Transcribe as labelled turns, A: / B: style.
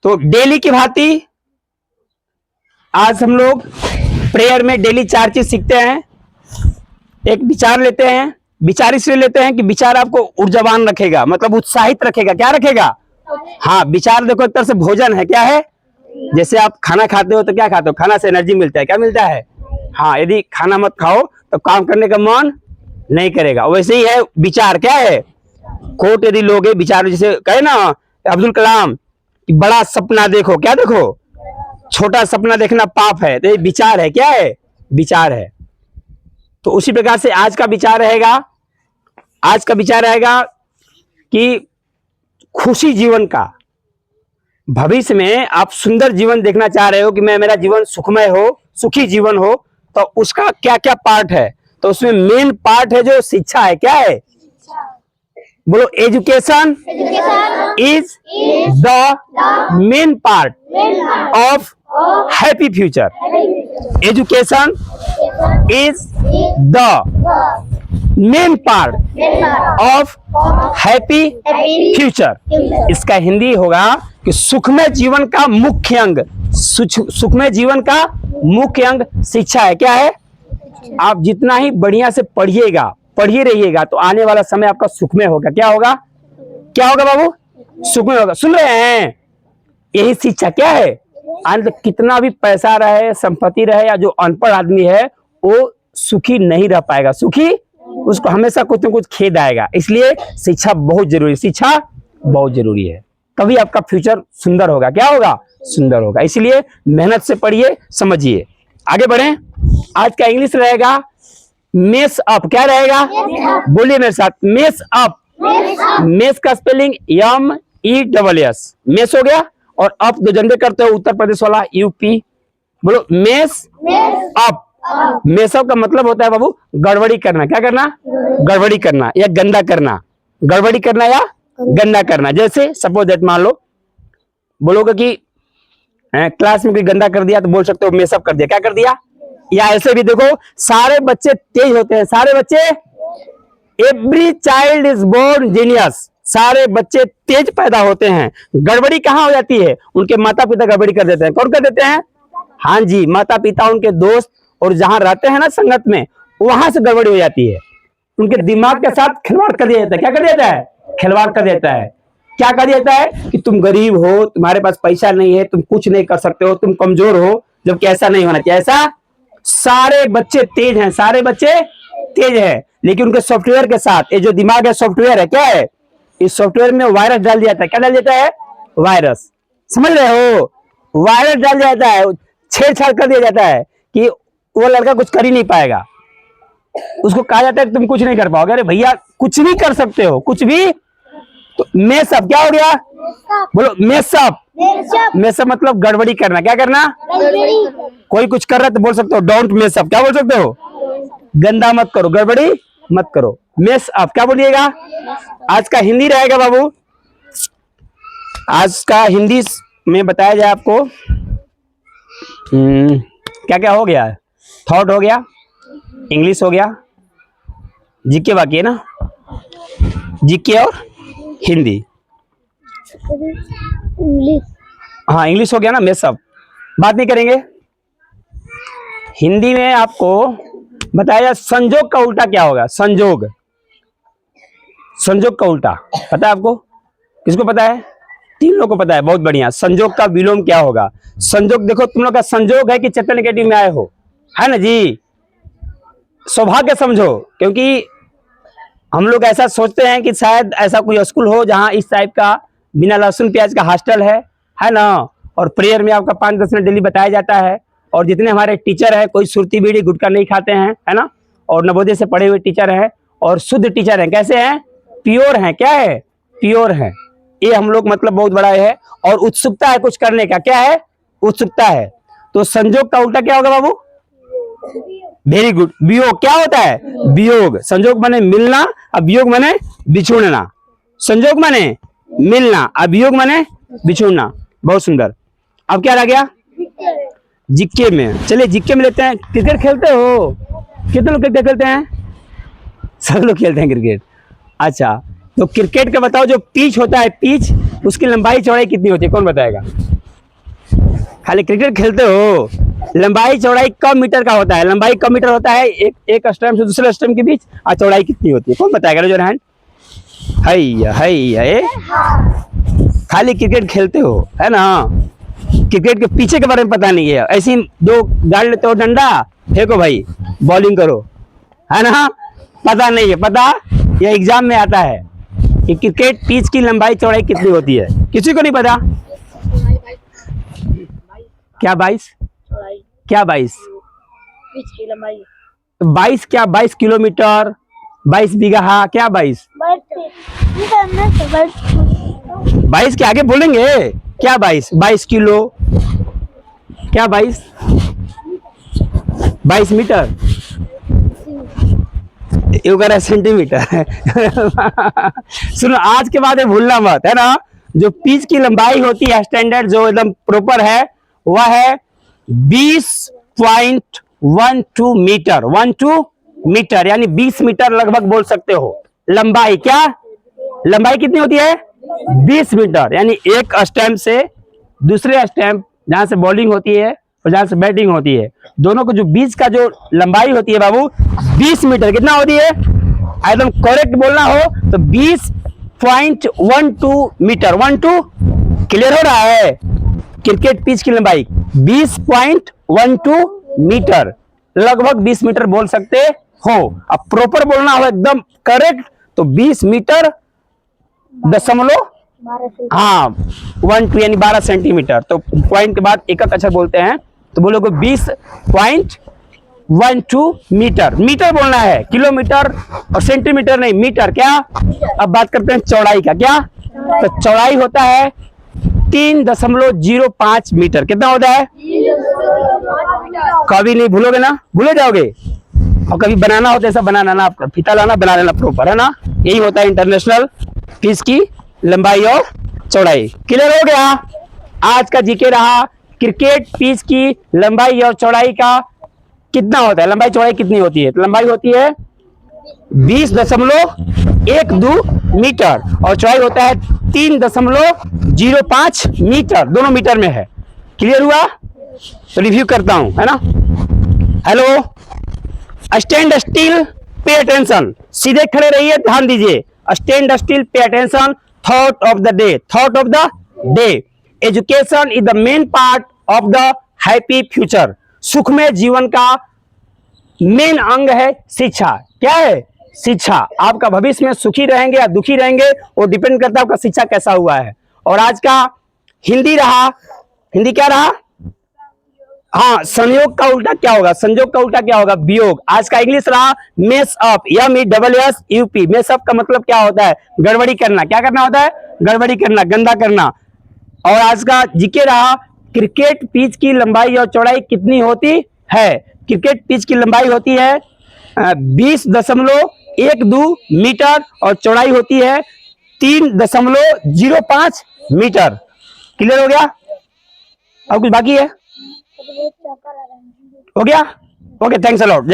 A: तो डेली की भांति आज हम लोग प्रेयर में डेली 4 चीज सीखते हैं। एक विचार लेते हैं। विचार इसलिए लेते हैं कि विचार आपको ऊर्जावान रखेगा, मतलब उत्साहित रखेगा। क्या रखेगा? हाँ, विचार देखो एक तरह से भोजन है। क्या है? जैसे आप खाना खाते हो तो क्या खाते हो? खाना से एनर्जी मिलता है। क्या मिलता है? हाँ, यदि खाना मत खाओ तो काम करने का मन नहीं करेगा। वैसे ही है विचार। क्या है? कोट यदि लोगे विचार, जैसे कहे ना अब्दुल कलाम कि बड़ा सपना देखो। क्या देखो? छोटा सपना देखना पाप है। तो ये विचार है। क्या है? विचार है। तो उसी प्रकार से आज का विचार रहेगा। आज का विचार रहेगा कि खुशी जीवन का, भविष्य में आप सुंदर जीवन देखना चाह रहे हो कि मैं मेरा जीवन सुखमय हो, सुखी जीवन हो, तो उसका क्या क्या पार्ट है। तो उसमें मेन पार्ट है जो शिक्षा है। क्या है? बोलो, education is the main part of happy future. Education is the main part of happy future. इसका हिंदी होगा कि सुखमय जीवन का मुख्य अंग, सुखमय जीवन का मुख्य अंग शिक्षा है। क्या है? आप जितना ही बढ़िया से पढ़िएगा, पढ़िए रहिएगा, तो आने वाला समय आपका सुखमय होगा। क्या होगा? क्या होगा बाबू? सुखमय होगा। सुन रहे हैं? यही शिक्षा। क्या है? आज कितना भी पैसा रहे, संपत्ति रहे, या जो अनपढ़ आदमी है वो सुखी नहीं रह पाएगा। सुखी, उसको हमेशा कुछ न कुछ खेद आएगा। इसलिए शिक्षा बहुत जरूरी है। शिक्षा बहुत जरूरी है, तभी आपका फ्यूचर सुंदर होगा। क्या होगा? सुंदर होगा। इसलिए मेहनत से पढ़िए, समझिए। आगे बढ़ें। आज का इंग्लिश रहेगा मेस अप। क्या रहेगा? बोलिए मेरे साथ, मेस अप। मेस का स्पेलिंग MESS। मेस हो गया। और अप जो जनरेट करते हो उत्तर प्रदेश वाला UP। बोलो, मेस अप। मेसअप का मतलब होता है बाबू गड़बड़ी करना। क्या करना? गड़बड़ी करना या गंदा करना। गड़बड़ी करना या गंदा करना। जैसे सपोज दैट, मान लो बोलोगे कि क्लास में कोई गंदा कर दिया, तो बोल सकते हो मेसअप कर दिया। क्या कर दिया? या ऐसे भी देखो, सारे बच्चे तेज होते हैं। सारे बच्चे, every child is born genius. सारे बच्चे तेज पैदा होते हैं। गड़बड़ी कहाँ हो जाती है? उनके माता पिता गड़बड़ी कर देते हैं। कौन कर देते हैं? हाँ जी, माता पिता, उनके दोस्त, और जहां रहते हैं ना संगत में, वहां से गड़बड़ी हो जाती है। उनके दिमाग के साथ खिलवाड़ कर दिया जाता है। क्या कर देता है? खिलवाड़ कर देता है। क्या कर देता है कि तुम गरीब हो, तुम्हारे पास पैसा नहीं है, तुम कुछ नहीं कर सकते हो, तुम कमजोर हो, जबकि ऐसा नहीं होना चाहिए। ऐसा सारे बच्चे तेज हैं, सारे बच्चे तेज हैं, लेकिन उनके सॉफ्टवेयर के साथ, ये जो दिमाग है सॉफ्टवेयर है। क्या है? इस सॉफ्टवेयर में वायरस डाल दिया जाता है। क्या डाल देता है? वायरस। समझ रहे हो? वायरस डाल दिया जाता है, छेड़छाड़ कर दिया जाता है कि वो लड़का कुछ कर ही नहीं पाएगा। उसको कहा जाता है कि तुम कुछ नहीं कर पाओगे। अरे भैया, कुछ भी कर सकते हो, कुछ भी। तो मेसअप क्या हो गया? बोलो, मेसअप। मेसअप मतलब गड़बड़ी करना। क्या करना? कोई कुछ कर रहा है तो बोल सकते हो डोंट मेसअप। क्या बोल सकते हो? गंदा मत करो, गड़बड़ी मत करो। मेसअप क्या बोलिएगा? आज का हिंदी रहेगा बाबू। आज का हिंदी में बताया जाए आपको क्या क्या हो गया। थॉट हो गया, इंग्लिश हो गया, जीके बाकी है ना, जीके और हिंदी। हाँ, इंग्लिश हो गया ना, मेसअप बात नहीं करेंगे। हिंदी में आपको बताया संजोग का उल्टा क्या होगा। संजोग, संजोग का उल्टा पता है आपको? किसको पता है? 3 लोगों को पता है। बहुत बढ़िया। संजोग का विलोम क्या होगा? संजोग देखो, तुम लोग का संजोग है कि चैतन्य अकेडमी में आए हो, है ना जी। सौभाग्य समझो, क्योंकि हम लोग ऐसा सोचते हैं कि शायद ऐसा कोई स्कूल हो जहां इस टाइप का बिना लहसुन प्याज का हॉस्टल है ना। और प्रेयर में आपका 5-10 मिनट डेली बताया जाता है। और जितने हमारे टीचर है, कोई सुरती बीड़ी गुटखा नहीं खाते हैं, है ना। और नवोदय से पढ़े हुए टीचर हैं और शुद्ध टीचर हैं। कैसे हैं? प्योर हैं। क्या है? प्योर है। ये हम लोग मतलब बहुत बड़ा है। और उत्सुकता है कुछ करने का। क्या है? उत्सुकता है। तो संजोग का उल्टा क्या होगा बाबू? वेरी गुड, वियोग। क्या होता है? वियोग। संजोग माने मिलना, अब वियोग माने बिछुड़ना। संजोग माने मिलना, अब वियोग माने बिछुड़ना। बहुत सुंदर। अब क्या रह गया? जिक्के में। चलिए जिक्के में लेते हैं। क्रिकेट खेलते हो? कितने लोग क्रिकेट खेलते हैं? सब लोग खेलते हैं क्रिकेट। अच्छा, तो क्रिकेट का बताओ, जो पिच होता है, पिच, उसकी लंबाई चौड़ाई कितनी होती है? कौन बताएगा? खाली क्रिकेट खेलते हो। लंबाई चौड़ाई कम मीटर का होता है, लंबाई कम मीटर होता है एक स्टंप से दूसरे स्टंप के बीच, और चौड़ाई कितनी होती है? कौन बताएगा? जो हैंड हैया हैया ए खाली क्रिकेट खेलते हो है ना, क्रिकेट के पीछे के बारे में पता नहीं है। ऐसी दो गाड़ लेते हो डंडा, फेंको भाई, बॉलिंग करो, है ना, पता नहीं है। पता ये एग्जाम में आता है कि क्रिकेट पिच की लंबाई चौड़ाई कितनी होती है, किसी को नहीं पता। क्या 22? क्या 22? 22 क्या? 22 किलोमीटर, 22 बीघा, क्या 22? 22 के आगे बोलेंगे क्या? 22 किलो, क्या 22 मीटर, ये कह रहा है सेंटीमीटर। सुनो, आज के बाद ये भूलना मत, है ना। जो पिच की लंबाई होती है स्टैंडर्ड, जो एकदम प्रॉपर है, वह है 20.12 मीटर। 12 मीटर यानी 20 मीटर लगभग बोल सकते हो। लंबाई क्या? लंबाई कितनी होती है? 20 मीटर। यानी एक स्टैंप से दूसरे स्टैंप, जहां से बॉलिंग होती है और जहां से बैटिंग होती है, दोनों को जो बीच का जो लंबाई होती है बाबू, 20 मीटर। कितना होती है? एकदम करेक्ट बोलना हो तो 20.12 मीटर। 12 क्लियर हो रहा है? क्रिकेट पिच की लंबाई 20.12 मीटर, लगभग 20 मीटर बोल सकते हो। अब प्रॉपर बोलना हो एकदम करेक्ट तो 20 मीटर दशमलव, हाँ 12 यानी 12 सेंटीमीटर। तो पॉइंट के बाद एक अक्षर बोलते हैं तो बोलोगे 20.12 मीटर। मीटर बोलना है, किलोमीटर और सेंटीमीटर नहीं, मीटर। क्या? अब बात करते हैं चौड़ाई का। क्या? तो चौड़ाई होता है 3.05 मीटर। कितना होता है? कभी नहीं भूलोगे ना, भूले जाओगे। और कभी बनाना होता है ऐसा बनाना ना, आपका फीता लाना, बना लेना प्रॉपर, है ना। यही होता है इंटरनेशनल पिच की लंबाई और चौड़ाई। क्लियर हो गया? आज का जीके रहा क्रिकेट पिच की लंबाई और चौड़ाई का कितना होता है, लंबाई चौड़ाई कितनी होती है। तो लंबाई होती है 20.12 मीटर और चौड़ाई होता है 3.05 मीटर, दोनों मीटर में है। क्लियर हुआ? तो रिव्यू करता हूं, है ना। Hello, stand still, pay attention, सीधे खड़े रहिए, ध्यान दीजिए। Stand still, pay attention, thought of the day, thought of the day. Education is the main part of the happy future. सुखमय जीवन का मेन अंग है शिक्षा। क्या है? शिक्षा। आपका भविष्य में सुखी रहेंगे या दुखी रहेंगे वो डिपेंड करता है आपका शिक्षा कैसा हुआ है। और आज का हिंदी रहा, हिंदी क्या रहा? हाँ, संयोग का उल्टा क्या होगा? संयोग का उल्टा क्या होगा? वियोग। आज का इंग्लिश रहा mess up, MESSUP। Mess up का मतलब क्या होता है? गड़बड़ी करना। क्या करना होता है? गड़बड़ी करना, गंदा करना। और आज का जीके रहा क्रिकेट पिच की लंबाई और चौड़ाई कितनी होती है। क्रिकेट पिच की लंबाई होती है 20.12 मीटर और चौड़ाई होती है 3.05 मीटर। क्लियर हो गया? और कुछ बाकी है? हो गया? Okay, thanks a lot.